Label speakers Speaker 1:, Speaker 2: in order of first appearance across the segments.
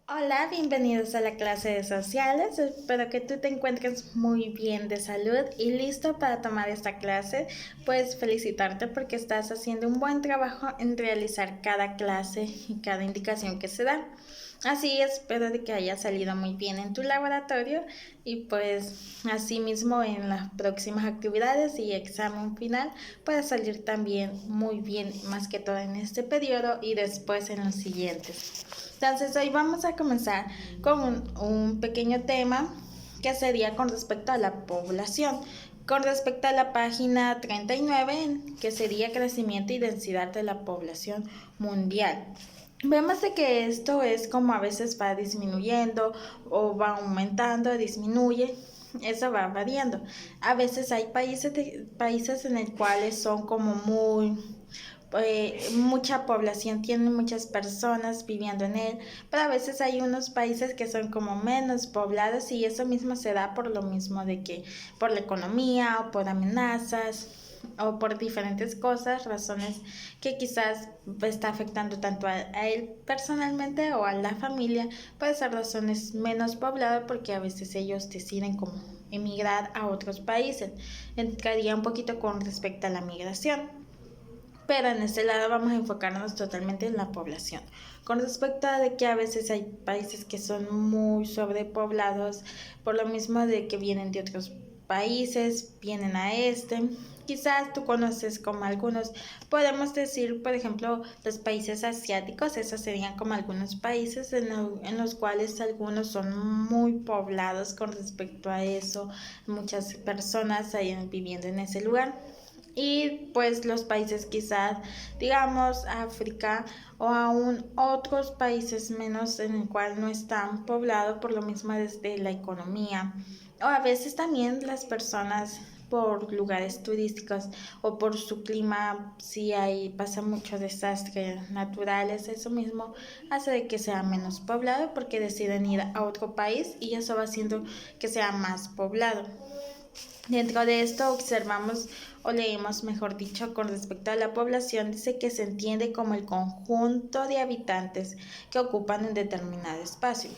Speaker 1: Hola, bienvenidos a la clase de sociales. Espero que tú te encuentres muy bien de salud y listo para tomar esta clase. Puedes felicitarte porque estás haciendo un buen trabajo en realizar cada clase y cada indicación que se da. Así espero de que haya salido muy bien en tu laboratorio y pues así mismo en las próximas actividades y examen final pueda salir también muy bien, más que todo en este periodo y después en los siguientes. Entonces hoy vamos a comenzar con un pequeño tema que sería con respecto a la población. Con respecto a la página 39, que sería crecimiento y densidad de la población mundial. Vemos de que esto es como a veces va disminuyendo o va aumentando, disminuye, eso va variando. A veces hay países en los cuales son como muy mucha población, tienen muchas personas viviendo en él, pero a veces hay unos países que son como menos poblados y eso mismo se da por lo mismo de que por la economía o por amenazas o por diferentes cosas, razones que quizás está afectando tanto a él personalmente o a la familia, puede ser razones menos pobladas porque a veces ellos deciden como emigrar a otros países. Entraría un poquito con respecto a la migración. Pero en este lado vamos a enfocarnos totalmente en la población. Con respecto a de que a veces hay países que son muy sobrepoblados, por lo mismo de que vienen de otros países, vienen a este. Quizás tú conoces como algunos, podemos decir, por ejemplo, los países asiáticos, esos serían como algunos países en los cuales algunos son muy poblados con respecto a eso, muchas personas viviendo en ese lugar. Y pues los países quizás, digamos, África o aún otros países menos en el cual no están poblados por lo mismo desde la economía. O a veces también las personas por lugares turísticos o por su clima, si hay, pasa muchos desastres naturales, eso mismo hace de que sea menos poblado porque deciden ir a otro país y eso va haciendo que sea más poblado. Dentro de esto observamos o leemos, mejor dicho, con respecto a la población, dice que se entiende como el conjunto de habitantes que ocupan un determinado espacio.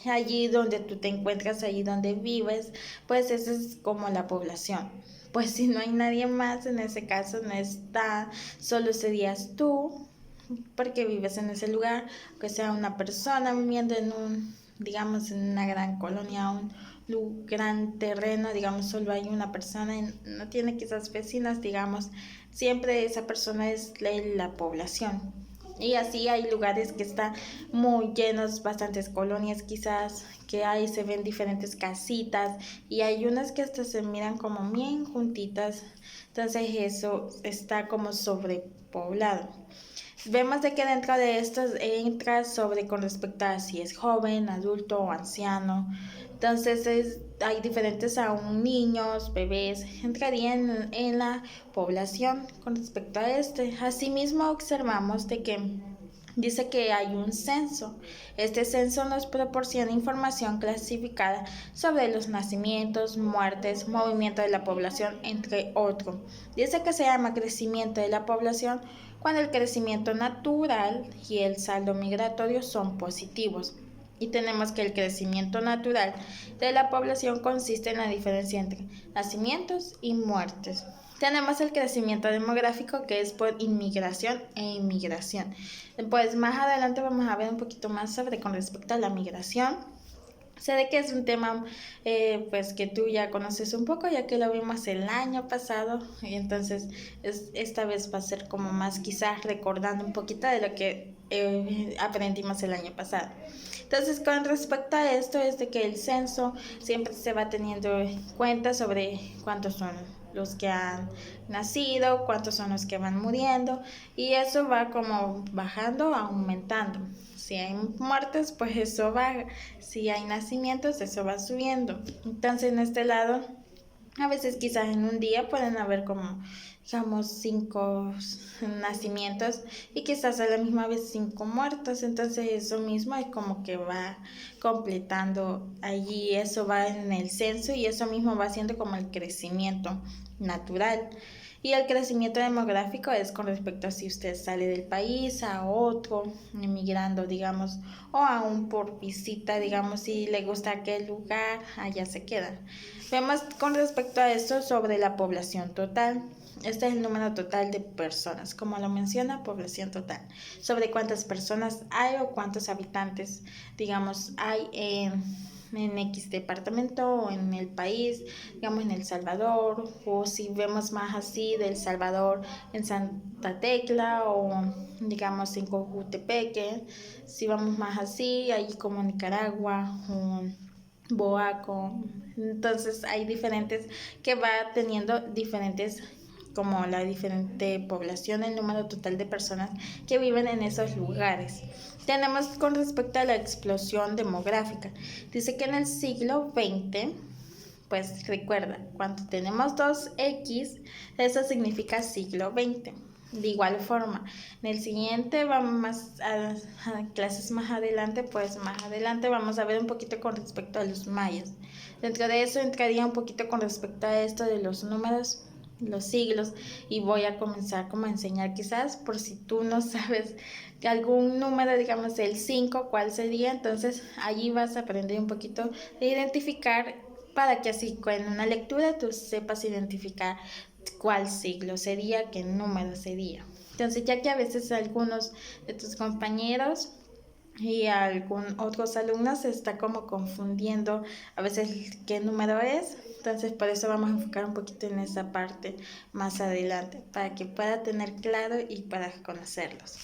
Speaker 1: Allí donde tú te encuentras, allí donde vives, pues esa es como la población. Pues si no hay nadie más, en ese caso no está, solo serías tú, porque vives en ese lugar, que sea una persona viviendo en un, digamos, en una gran colonia, un gran terreno, digamos, solo hay una persona y no tiene quizás vecinas, digamos, siempre esa persona es la población. Y así hay lugares que están muy llenos, bastantes colonias quizás, que hay, se ven diferentes casitas y hay unas que hasta se miran como bien juntitas, entonces eso está como sobrepoblado. Vemos de que dentro de estos entra sobre con respecto a si es joven, adulto o anciano. Entonces hay diferentes aún niños, bebés, entrarían en la población con respecto a este. Asimismo observamos de que dice que hay un censo. Este censo nos proporciona información clasificada sobre los nacimientos, muertes, movimiento de la población, entre otros. Dice que se llama crecimiento de la población cuando el crecimiento natural y el saldo migratorio son positivos. Y tenemos que el crecimiento natural de la población consiste en la diferencia entre nacimientos y muertes. Tenemos el crecimiento demográfico que es por inmigración e inmigración. Pues más adelante vamos a ver un poquito más sobre con respecto a la migración. Sé de que es un tema pues que tú ya conoces un poco ya que lo vimos el año pasado y entonces esta vez va a ser como más quizás recordando un poquito de lo que aprendimos el año pasado. Entonces con respecto a esto es de que el censo siempre se va teniendo en cuenta sobre cuántos son los que han nacido, cuántos son los que van muriendo y eso va como bajando, aumentando. Si hay muertes, pues eso baja. Si hay nacimientos, eso va subiendo. Entonces, en este lado, a veces quizás en un día pueden haber como, digamos, 5 nacimientos y quizás a la misma vez 5 muertos. Entonces, eso mismo es como que va completando allí, eso va en el censo y eso mismo va haciendo como el crecimiento natural. Y el crecimiento demográfico es con respecto a si usted sale del país a otro, emigrando, digamos, o aún por visita, digamos, si le gusta aquel lugar, allá se queda. Vemos con respecto a esto sobre la población total. Este es el número total de personas, como lo menciona, población total. Sobre cuántas personas hay o cuántos habitantes, digamos, hay en X departamento o en el país, digamos en El Salvador, o si vemos más así del Salvador en Santa Tecla o digamos en Cojutepeque, si vamos más así, ahí como Nicaragua o Boaco. Entonces hay diferentes que va teniendo diferentes como la diferente población, el número total de personas que viven en esos lugares. Tenemos con respecto a la explosión demográfica. Dice que en el siglo XX, pues recuerda, cuando tenemos 2X, eso significa siglo XX. De igual forma, en el siguiente vamos más a clases más adelante, pues más adelante vamos a ver un poquito con respecto a los mayas. Dentro de eso entraría un poquito con respecto a esto de los números, los siglos, y voy a comenzar como a enseñar quizás por si tú no sabes algún número, digamos el 5, cuál sería, entonces allí vas a aprender un poquito de identificar para que así en una lectura tú sepas identificar cuál siglo sería, qué número sería. Entonces, ya que a veces algunos de tus compañeros y algún otros alumnos se está como confundiendo a veces qué número es, entonces por eso vamos a enfocar un poquito en esa parte más adelante para que pueda tener claro y para conocerlos.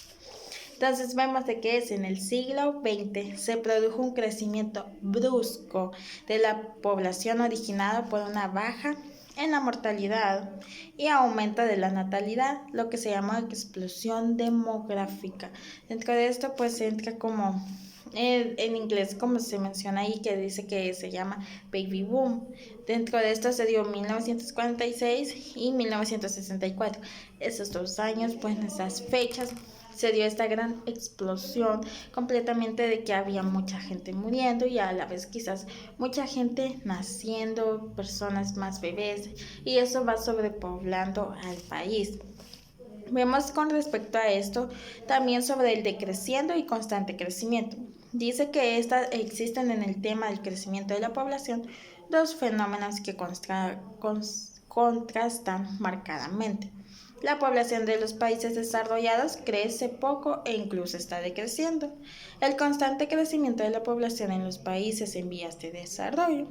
Speaker 1: Entonces vemos de que es en el siglo XX se produjo un crecimiento brusco de la población originado por una baja en la mortalidad y aumento de la natalidad, lo que se llama explosión demográfica. Dentro de esto pues entra como en inglés como se menciona ahí que dice que se llama baby boom. Dentro de esto se dio 1946 y 1964. Esos 2 años pues en esas fechas se dio esta gran explosión completamente de que había mucha gente muriendo y a la vez quizás mucha gente naciendo, personas más bebés, y eso va sobrepoblando al país. Vemos con respecto a esto también sobre el decreciendo y constante crecimiento. Dice que existen en el tema del crecimiento de la población dos fenómenos que contrastan marcadamente. La población de los países desarrollados crece poco e incluso está decreciendo. El constante crecimiento de la población en los países en vías de desarrollo.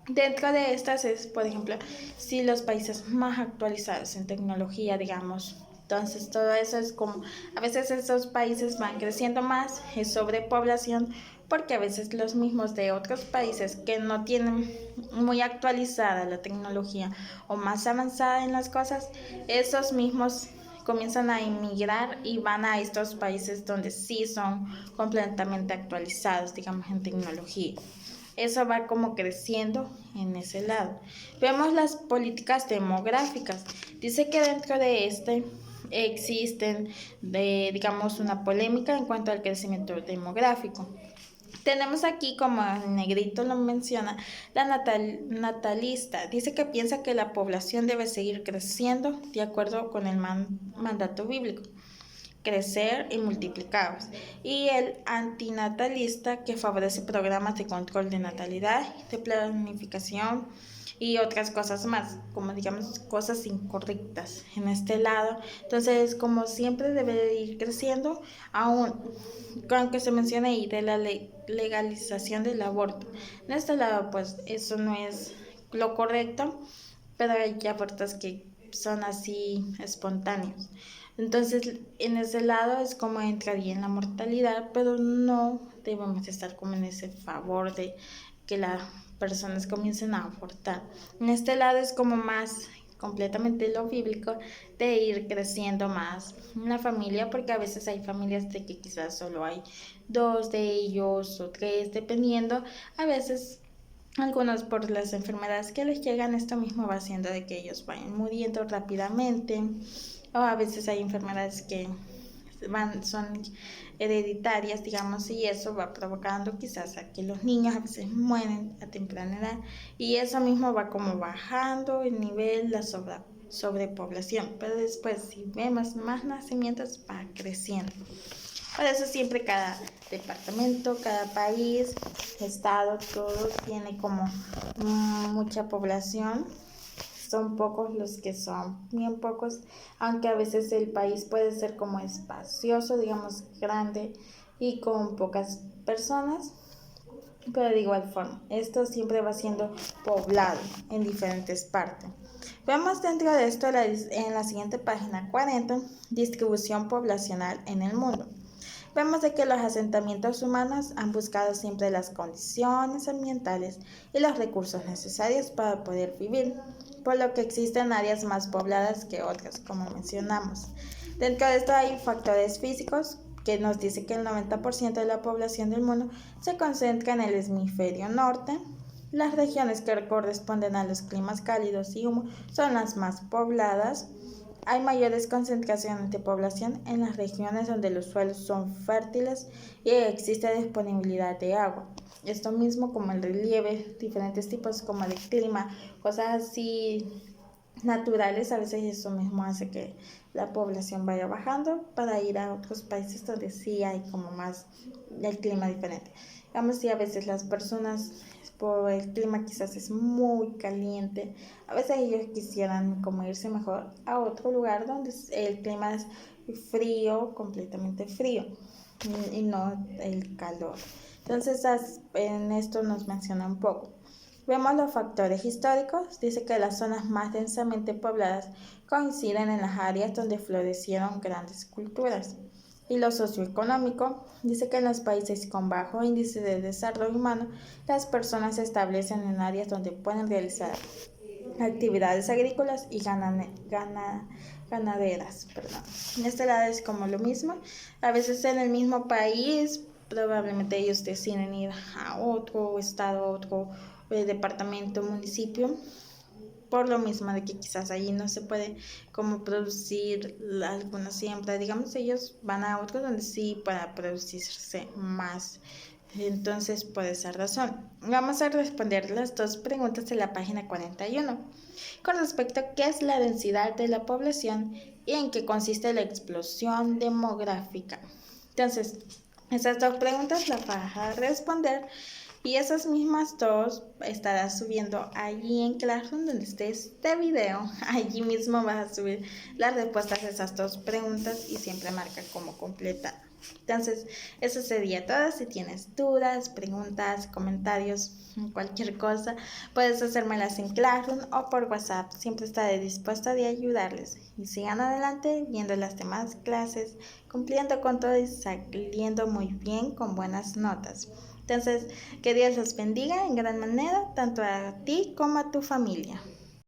Speaker 1: Dentro de estas es, por ejemplo, si los países más actualizados en tecnología, digamos, entonces todo eso es como, a veces esos países van creciendo más, es sobrepoblación, porque a veces los mismos de otros países que no tienen muy actualizada la tecnología o más avanzada en las cosas, esos mismos comienzan a emigrar y van a estos países donde sí son completamente actualizados, digamos, en tecnología. Eso va como creciendo en ese lado. Vemos las políticas demográficas. Dice que dentro de existen, digamos, una polémica en cuanto al crecimiento demográfico. Tenemos aquí, como en negrito lo menciona, la natalista. Dice que piensa que la población debe seguir creciendo de acuerdo con el mandato bíblico, crecer y multiplicados. Y el antinatalista, que favorece programas de control de natalidad, de planificación y otras cosas más, como digamos cosas incorrectas en este lado. Entonces, como siempre debe ir creciendo, aunque se mencione ahí de la legalización del aborto. En este lado, pues eso no es lo correcto, pero hay abortos que son así espontáneos. Entonces, en ese lado es como entraría en la mortalidad, pero no debemos estar como en ese favor de que las personas comiencen a abortar. En este lado es como más completamente lo bíblico de ir creciendo más en la familia, porque a veces hay familias de que quizás solo hay 2 de ellos o 3, dependiendo. A veces algunos por las enfermedades que les llegan, esto mismo va haciendo de que ellos vayan muriendo rápidamente, o a veces hay enfermedades que son hereditarias, digamos, y eso va provocando quizás a que los niños a veces mueren a temprana edad, y eso mismo va como bajando el nivel, la sobrepoblación, pero después si vemos más nacimientos va creciendo. Por eso siempre cada departamento, cada país, estado, todo tiene como mucha población. Son pocos los que son, bien pocos, aunque a veces el país puede ser como espacioso, digamos grande y con pocas personas, pero de igual forma, esto siempre va siendo poblado en diferentes partes. Vemos dentro de esto en la siguiente página 40, distribución poblacional en el mundo. Vemos de que los asentamientos humanos han buscado siempre las condiciones ambientales y los recursos necesarios para poder vivir, por lo que existen áreas más pobladas que otras, como mencionamos. Dentro de esto hay factores físicos que nos dice que el 90% de la población del mundo se concentra en el hemisferio norte. Las regiones que corresponden a los climas cálidos y húmedos son las más pobladas. Hay mayores concentraciones de población en las regiones donde los suelos son fértiles y existe disponibilidad de agua. Esto mismo como el relieve, diferentes tipos como de clima, cosas así naturales, a veces eso mismo hace que la población vaya bajando para ir a otros países donde sí hay como más el clima diferente. Digamos, si a veces las personas por el clima quizás es muy caliente, a veces ellos quisieran como irse mejor a otro lugar donde el clima es frío, completamente frío y no el calor. Entonces en esto nos menciona un poco. Vemos los factores históricos, dice que las zonas más densamente pobladas coinciden en las áreas donde florecieron grandes culturas. Y lo socioeconómico, dice que en los países con bajo índice de desarrollo humano, las personas se establecen en áreas donde pueden realizar actividades agrícolas y ganaderas. En este lado es como lo mismo, a veces en el mismo país probablemente ellos deciden ir a otro estado, otro departamento, municipio, por lo mismo de que quizás allí no se puede como producir alguna siembra, digamos ellos van a otro donde sí para producirse más. Entonces, por esa razón, vamos a responder las dos preguntas de la página 41 con respecto a qué es la densidad de la población y en qué consiste la explosión demográfica. Entonces, esas dos preguntas las vas a responder y esas mismas dos estarás subiendo allí en Classroom donde esté este video. Allí mismo vas a subir las respuestas a esas dos preguntas y siempre marca como completa. Entonces, eso sería todo. Si tienes dudas, preguntas, comentarios, cualquier cosa, puedes hacérmelas en Classroom o por WhatsApp. Siempre estaré dispuesta de ayudarles. Y sigan adelante viendo las demás clases, cumpliendo con todo y saliendo muy bien con buenas notas. Entonces, que Dios los bendiga en gran manera, tanto a ti como a tu familia.